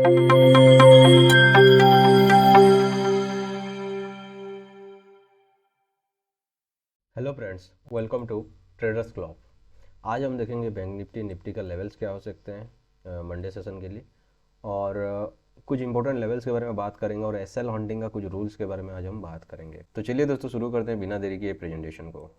Hello friends, welcome to traders club. आज हम देखेंगे बैंक निफ्टी का लेवल्स क्या हो सकते हैं मंडे सेशन के लिए, और कुछ इंपॉर्टेंट लेवल्स के बारे में बात करेंगे, और एसएल हंटिंग का कुछ रूल्स के बारे में आज हम बात करेंगे। तो चलिए दोस्तों, शुरू करते हैं बिना देरी के प्रेजेंटेशन को।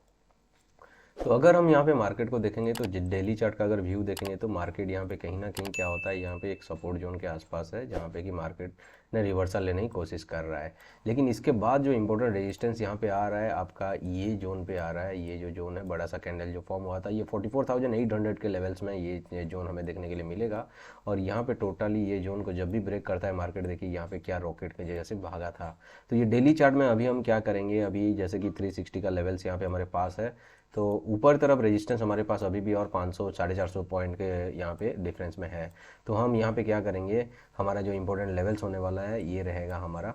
तो अगर हम यहाँ पे मार्केट को देखेंगे तो डेली चार्ट का अगर व्यू देखेंगे तो मार्केट यहाँ पे कहीं ना कहीं क्या होता है, यहाँ पे एक सपोर्ट जोन के आसपास है, जहाँ पे कि मार्केट ने रिवर्सल लेने की कोशिश कर रहा है। लेकिन इसके बाद जो इंपॉर्टेंट रेजिस्टेंस यहाँ पे आ रहा है आपका, ये जोन पे आ रहा है। ये जो जोन है, बड़ा सा कैंडल जो फॉर्म हुआ था, ये 44,800 के लेवल्स में ये जोन हमें देखने के लिए मिलेगा। और यहाँ पे टोटली ये जोन को जब भी ब्रेक करता है मार्केट, देखिए यहाँ पे क्या रॉकेट के जैसे भागा था। तो ये डेली चार्ट में अभी हम क्या करेंगे, अभी जैसे कि 360 का लेवल्स यहाँ पे हमारे पास है, तो ऊपर तरफ रेजिस्टेंस हमारे पास अभी भी और 500 450 पॉइंट के यहाँ पे डिफरेंस में है। तो हम यहाँ पे क्या करेंगे, हमारा जो इंपॉर्टेंट लेवल्स होने वाला है ये रहेगा हमारा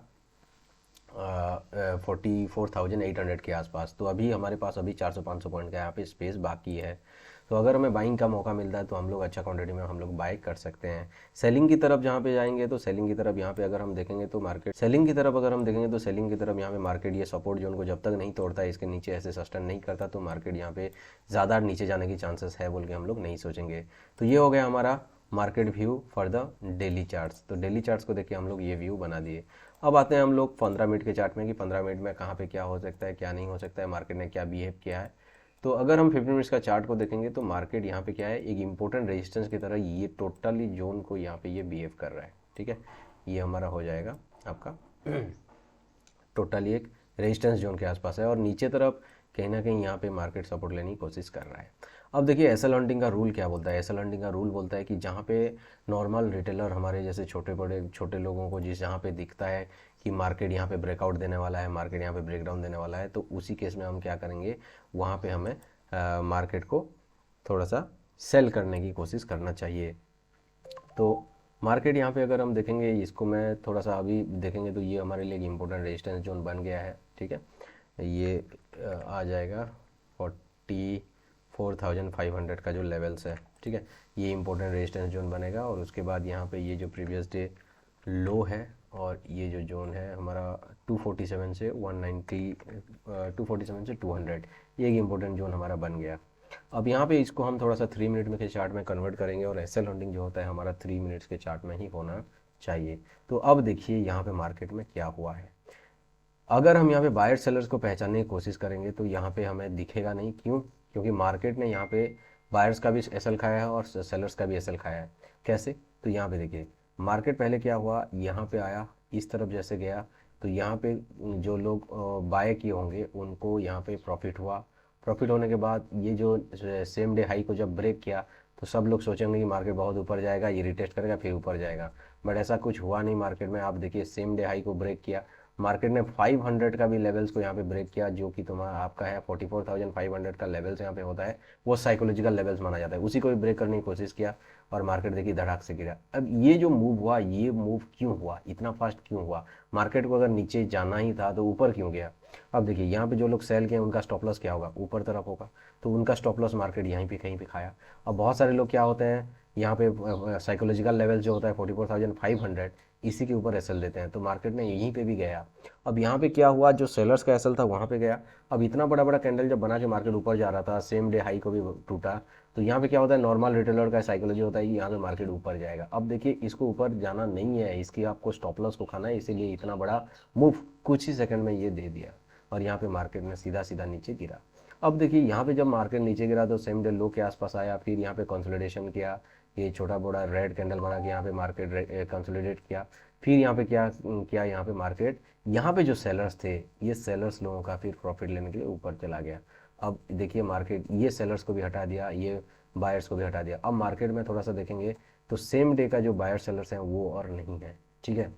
44,800 के आसपास। तो अभी हमारे पास अभी 400-500 पॉइंट का यहाँ पे स्पेस बाकी है। तो अगर हमें बाइंग का मौका मिलता है तो हम लोग अच्छा क्वांटिटी में हम लोग बाय कर सकते हैं। सेलिंग की तरफ जहाँ पे जाएंगे तो सेलिंग की तरफ यहाँ पे अगर हम देखेंगे तो मार्केट सेलिंग की तरफ अगर हम देखेंगे तो सेलिंग की तरफ यहाँ पे मार्केट ये सपोर्ट जोन को जब तक नहीं तोड़ता है, इसके नीचे ऐसे सस्टेन नहीं करता, तो मार्केट यहाँ पे ज़्यादा नीचे जाने की चांसेस है बोल के हम लोग नहीं सोचेंगे। तो ये हो गया हमारा market view for the daily charts. तो डेली चार्ट्स को देखिए हम लोग ये व्यू बना दिए। अब आते हैं हम लोग 15 मिनट के चार्ट में कि 15 मिनट में कहाँ पे क्या हो सकता है, क्या नहीं हो सकता है, मार्केट ने क्या बिहेव किया है। तो अगर हम 15 मिनट्स का चार्ट को देखेंगे तो मार्केट यहाँ पे क्या है, एक इंपॉर्टेंट रेजिस्टेंस की तरह ये टोटली जोन को यहाँ पे ये बिहेव कर रहा है। ठीक है, ये हमारा हो जाएगा आपका टोटली एक रेजिस्टेंस जोन के आसपास है, और नीचे तरफ कहीं ना कहीं यहाँ पे मार्केट सपोर्ट लेने की कोशिश कर रहा है। अब देखिए एसएल हंटिंग का रूल क्या बोलता है। एसएल हंटिंग का रूल बोलता है कि जहाँ पे नॉर्मल रिटेलर हमारे जैसे छोटे बड़े छोटे लोगों को जिस जहाँ पे दिखता है कि मार्केट यहाँ पे ब्रेकआउट देने वाला है, मार्केट यहाँ पे ब्रेकडाउन देने वाला है, तो उसी केस में हम क्या करेंगे, वहाँ पे हमें मार्केट को थोड़ा सा सेल करने की कोशिश करना चाहिए। तो मार्केट यहाँ पे अगर हम देखेंगे, इसको मैं थोड़ा सा अभी देखेंगे तो ये हमारे लिए एक इम्पोर्टेंट रेजिस्टेंस जोन बन गया है। ठीक है, ये आ जाएगा 44,500 का जो लेवल्स है। ठीक है, ये इंपॉर्टेंट रेजिस्टेंस जोन बनेगा, और उसके बाद यहाँ पे ये जो प्रीवियस डे लो है, और ये जो जोन है हमारा 247 से 190, 247 से 200, ये एक इम्पोर्टेंट जोन हमारा बन गया। अब यहाँ पे इसको हम थोड़ा सा 3 मिनट में के चार्ट में कन्वर्ट करेंगे, और एसएल हंटिंग जो होता है हमारा 3 मिनट्स के चार्ट में ही होना चाहिए। तो अब देखिए यहाँ पे मार्केट में क्या हुआ है। अगर हम यहाँ पे बायर सेलर्स को पहचानने की कोशिश करेंगे तो यहाँ पे हमें दिखेगा नहीं, क्यों? क्योंकि मार्केट ने यहाँ पे बायर्स का भी एसएल खाया है और सेलर्स का भी एसएल खाया है। कैसे? तो यहाँ पे देखिए, मार्केट पहले क्या हुआ, यहाँ पे आया, इस तरफ जैसे गया, तो यहाँ पे जो लोग बाय किए होंगे उनको यहाँ पे प्रॉफिट हुआ। प्रॉफिट होने के बाद ये जो सेम डे हाई को जब ब्रेक किया, तो सब लोग सोचेंगे कि मार्केट बहुत ऊपर जाएगा, ये रिटेस्ट करेगा फिर ऊपर जाएगा। बट ऐसा कुछ हुआ नहीं मार्केट में। आप देखिए सेम डे हाई को ब्रेक किया, मार्केट ने 500 का भी लेवल्स को यहाँ पे ब्रेक किया, जो कि तुम्हारा आपका है 44,500 का लेवल्स यहाँ पे होता है, वो साइकोलॉजिकल लेवल्स माना जाता है। उसी को भी ब्रेक करने की कोशिश किया, और मार्केट देखिए धड़ाक से गिरा। अब ये जो मूव हुआ, ये मूव क्यों हुआ, इतना फास्ट क्यों हुआ? मार्केट को अगर नीचे जाना ही था तो ऊपर क्यों गया? अब देखिए यहाँ पे जो लोग सेल किए उनका स्टॉप लॉस क्या होगा, ऊपर तरफ होगा, तो उनका स्टॉप लॉस मार्केट यहीं पे कहीं पे खाया। अब बहुत सारे लोग क्या होते हैं, यहाँ पे साइकोलॉजिकल लेवल जो होता है 44,500, इसी के ऊपर एसएल देते हैं, तो मार्केट ने यहीं पे भी गया। अब यहाँ पे क्या हुआ, जो सेलर्स का एसएल था वहाँ पे गया। अब इतना बड़ा बड़ा कैंडल जब बना के मार्केट ऊपर जा रहा था, सेम डे हाई को भी टूटा, तो यहाँ पे क्या होता है, नॉर्मल रिटेलर का साइकोलॉजी होता है कि यहाँ पे मार्केट ऊपर जाएगा। अब देखिए इसको ऊपर जाना नहीं है, इसकी आपको स्टॉप लॉस को खाना है, इसीलिए इतना बड़ा मूव कुछ ही सेकंड में ये दे दिया, और यहाँ पे मार्केट में सीधा सीधा नीचे गिरा। अब देखिए यहाँ पे जब मार्केट नीचे गिरा तो सेम डे लो के आसपास आया, फिर यहाँ पे कंसोलिडेशन किया, ये छोटा बड़ा रेड कैंडल बना के यहाँ पे मार्केट कंसोलिडेट किया। फिर यहाँ पे क्या किया, यहाँ पे मार्केट, यहाँ पे जो सेलर्स थे, ये सेलर्स लोगों का फिर प्रॉफिट लेने के लिए ऊपर चला गया। अब देखिए मार्केट ये सेलर्स को भी हटा दिया, ये बायर्स को भी हटा दिया। अब मार्केट में थोड़ा सा देखेंगे तो सेम डे का जो बायर सेलर्स हैं वो और नहीं है। ठीक है,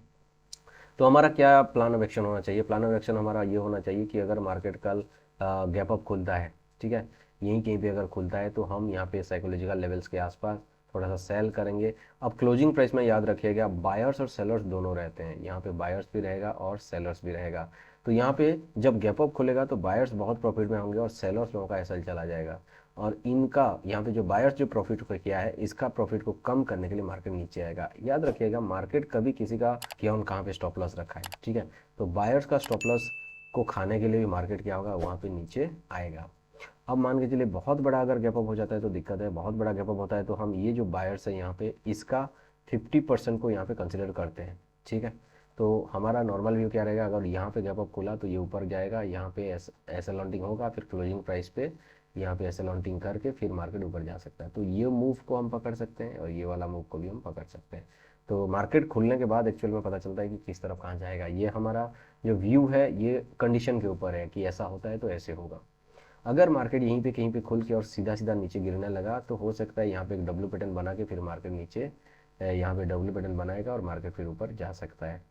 तो हमारा क्या प्लान ऑफ एक्शन होना चाहिए? प्लान ऑफ एक्शन हमारा ये होना चाहिए कि अगर मार्केट कल गैप अप खुलता है, ठीक है, यहीं कहीं पे अगर खुलता है, तो हम यहाँ पे साइकोलॉजिकल लेवल्स के आसपास थोड़ा सा सेल करेंगे। अब क्लोजिंग प्राइस में याद रखिएगा, बायर्स और सेलर्स दोनों रहते हैं, यहाँ पे बायर्स भी रहेगा और सेलर्स भी रहेगा। तो यहाँ पे जब गैप अप खुलेगा तो बायर्स बहुत प्रॉफिट में होंगे और सेलर्स लोगों का एसएल चला जाएगा। और इनका यहाँ पे जो बायर्स जो प्रॉफिट को किया है, इसका प्रॉफिट को कम करने के लिए मार्केट नीचे आएगा। याद रखिएगा, मार्केट कभी किसी का क्या उन कहाँ पे स्टॉप लॉस रखा है, ठीक है। तो बायर्स का स्टॉप लॉस को खाने के लिए भी मार्केट क्या होगा, वहाँ पे नीचे आएगा। अब मान के चलिए बहुत बड़ा अगर गैप अप हो जाता है तो दिक्कत है, बहुत बड़ा गैप अप होता है तो हम ये जो बायर्स है यहाँ पे इसका 50% को यहाँ पे कंसिडर करते हैं, ठीक है। तो हमारा नॉर्मल व्यू क्या रहेगा, अगर यहाँ पे गैप अप खुला तो ये ऊपर जाएगा, यहाँ पे ऐसा लॉन्टिंग होगा, फिर क्लोजिंग प्राइस पे यहाँ पे ऐसे लॉन्टिंग करके फिर मार्केट ऊपर जा सकता है। तो ये मूव को हम पकड़ सकते हैं और ये वाला मूव को भी हम पकड़ सकते हैं। तो मार्केट खुलने के बाद एक्चुअल में पता चलता है कि किस तरफ कहाँ जाएगा। ये हमारा जो व्यू है ये कंडीशन के ऊपर है कि ऐसा होता है तो ऐसे होगा। अगर मार्केट यहीं पे कहीं पे खुल के और सीधा सीधा नीचे गिरने लगा तो हो सकता है यहाँ पे एक डब्ल्यू पैटर्न बना के फिर मार्केट नीचे यहाँ पे डब्ल्यू पैटर्न बनाएगा और मार्केट फिर ऊपर जा सकता है।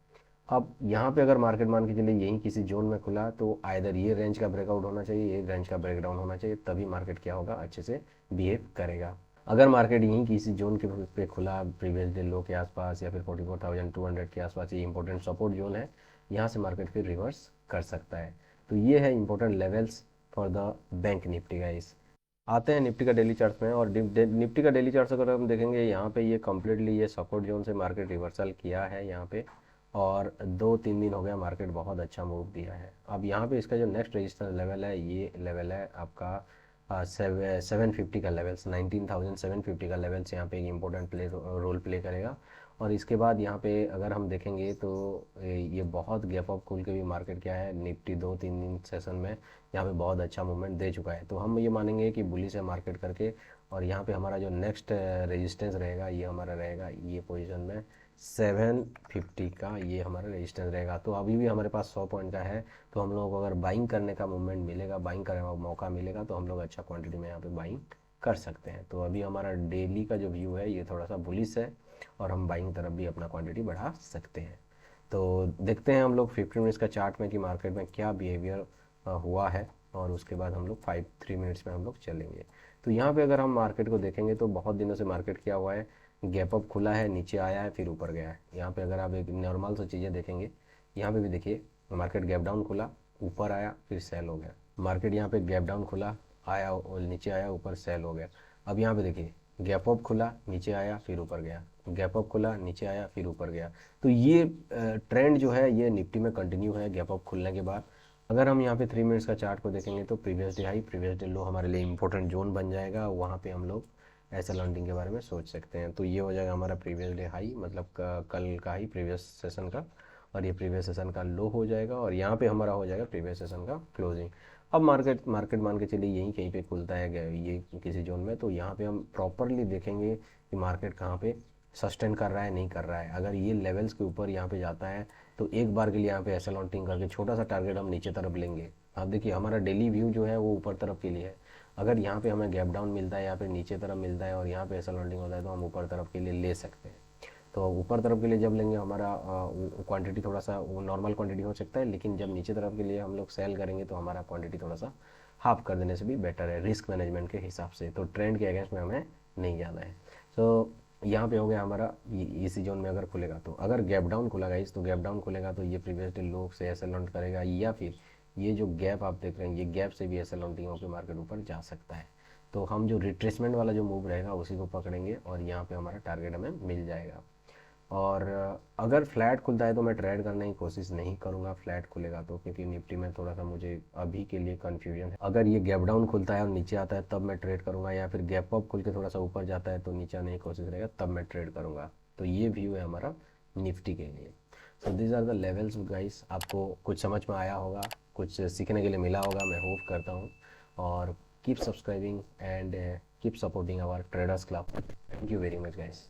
अब यहाँ पे अगर मार्केट मान के चलिए यहीं किसी जोन में खुला तो आइदर ये रेंज का ब्रेकआउट होना चाहिए, ये रेंज का ब्रेकडाउन होना चाहिए, तभी मार्केट क्या होगा, अच्छे से बिहेव करेगा। अगर मार्केट यहीं किसी जोन के पे खुला प्रीवियस डे लो के आसपास या फिर 44,200 के आसपास, ये इंपॉर्टेंट सपोर्ट जोन है, यहाँ से मार्केट फिर रिवर्स कर सकता है। तो ये है important levels for the bank Nifty guys. आते हैं निफ्टी का डेली चार्ट में, और निफ्टी का डेली चार्ट अगर हम देखेंगे यहाँ पे ये कम्प्लीटली ये सपोर्ट जोन से मार्केट रिवर्सल किया है यहाँ पे, और 2-3 दिन हो गया मार्केट बहुत अच्छा मूव दिया है। अब यहाँ पे इसका जो नेक्स्ट रेजिस्टेंस लेवल है, ये लेवल है आपका 750 का लेवल्स, 19,750 का लेवल्स यहाँ पे एक इम्पोर्टेंट रोल प्ले करेगा। और इसके बाद यहाँ पे अगर हम देखेंगे तो ये बहुत गैप अप खुल के भी मार्केट क्या है, निफ्टी 2-3 दिन सेशन में यहाँ पे बहुत अच्छा मूवमेंट दे चुका है। तो हम ये मानेंगे कि बुलिश है मार्केट करके, और यहाँ पे हमारा जो नेक्स्ट रेजिस्टेंस रहेगा ये हमारा रहेगा ये पोजीशन में 750 का, ये हमारा रेजिस्टेंस रहेगा। तो अभी भी हमारे पास 100 पॉइंट का है, तो हम लोग को अगर बाइंग करने का मूवमेंट मिलेगा, बाइंग करने का मौका मिलेगा, तो हम लोग अच्छा क्वांटिटी में यहाँ पे बाइंग कर सकते हैं। तो अभी हमारा डेली का जो व्यू है ये थोड़ा सा बुलिश है, और हम बाइंग तरफ भी अपना क्वांटिटी बढ़ा सकते हैं। तो देखते हैं हम लोग 15 मिनट्स का चार्ट में कि मार्केट में क्या बिहेवियर हुआ है, और उसके बाद हम लोग 3 मिनट्स में हम लोग चलेंगे। तो यहाँ पे अगर हम मार्केट को देखेंगे तो बहुत दिनों से मार्केट क्या हुआ है, गैप अप खुला है, नीचे आया है, फिर ऊपर गया है। यहाँ पे अगर आप एक नॉर्मल सी चीज़ें देखेंगे, यहाँ पे भी देखिए मार्केट गैप डाउन खुला, ऊपर आया, फिर सेल हो गया। मार्केट यहाँ पे गैप डाउन खुला, आया और नीचे आया, ऊपर सेल हो गया। अब यहाँ पे देखिए गैप अप खुला, नीचे आया, फिर ऊपर गया, गैप अप खुला, नीचे आया, फिर ऊपर गया। तो ये ट्रेंड जो है ये निफ्टी में कंटिन्यू है गैप अप खुलने के बाद। अगर हम यहाँ पे 3 मिनट्स का चार्ट को देखेंगे तो previous day high, previous day लो हमारे लिए इंपॉर्टेंट जोन बन जाएगा, वहाँ पे हम लोग ऐसा लॉन्डिंग के बारे में सोच सकते हैं। तो ये हो जाएगा हमारा प्रीवियस डे हाई, मतलब कल का ही प्रीवियस सेशन का, और ये प्रीवियस सेशन का लो हो जाएगा, और यहाँ पे हमारा हो जाएगा प्रीवियस सेशन का क्लोजिंग। अब मार्केट मार्केट मान के चलिए यहीं कहीं पे खुलता है ये किसी जोन में, तो यहाँ पे हम प्रॉपरली देखेंगे कि मार्केट कहाँ पे सस्टेन कर रहा है, नहीं कर रहा है। अगर ये लेवल्स के ऊपर यहाँ पे जाता है तो एक बार के लिए यहाँ पे ऐसा लॉन्टिंग करके छोटा सा टारगेट हम नीचे तरफ लेंगे। आप देखिए हमारा डेली व्यू जो है वो ऊपर तरफ के लिए है। अगर यहाँ पे हमें गैप डाउन मिलता है, यहाँ पे नीचे तरफ मिलता है, और यहाँ पे ऐसा लॉन्डिंग होता है, तो हम ऊपर तरफ के लिए ले सकते हैं। तो ऊपर तरफ के लिए जब लेंगे हमारा क्वांटिटी थोड़ा सा वो नॉर्मल क्वांटिटी हो सकता है, लेकिन जब नीचे तरफ के लिए हम लोग सेल करेंगे तो हमारा क्वांटिटी थोड़ा सा हाफ कर देने से भी बेटर है रिस्क मैनेजमेंट के हिसाब से। तो ट्रेंड के अगेंस्ट में हमें नहीं जाना है। तो यहाँ पे हो गया हमारा इसी जोन में अगर खुलेगा, तो अगर गैप डाउन खुला गाइस, तो गैप डाउन खुलेगा तो ये प्रीवियस डे लो से ऐसे लॉन्ट करेगा, या फिर ये जो गैप आप देख रहे हैं ये गैप से भी ऐसे लॉन्टिंग होकर मार्केट ऊपर जा सकता है। तो हम जो रिट्रेसमेंट वाला जो मूव रहेगा उसी को पकड़ेंगे, और यहाँ पे हमारा टारगेट हमें मिल जाएगा। और अगर फ्लैट खुलता है तो मैं ट्रेड करने की कोशिश नहीं करूँगा फ्लैट खुलेगा तो, क्योंकि निफ्टी में थोड़ा सा मुझे अभी के लिए कन्फ्यूजन है। अगर ये गैप डाउन खुलता है और नीचे आता है तब मैं ट्रेड करूँगा, या फिर गैप अप खुल के थोड़ा सा ऊपर जाता है तो नीचे आने की कोशिश रहेगा तब मैं ट्रेड करूँगा। तो ये व्यू है हमारा निफ्टी के लिए। So these are the levels guys. आपको कुछ समझ में आया होगा, कुछ सीखने के लिए मिला होगा, मैं होप करता हूँ। और keep subscribing and keep supporting our traders club. Thank you very much guys.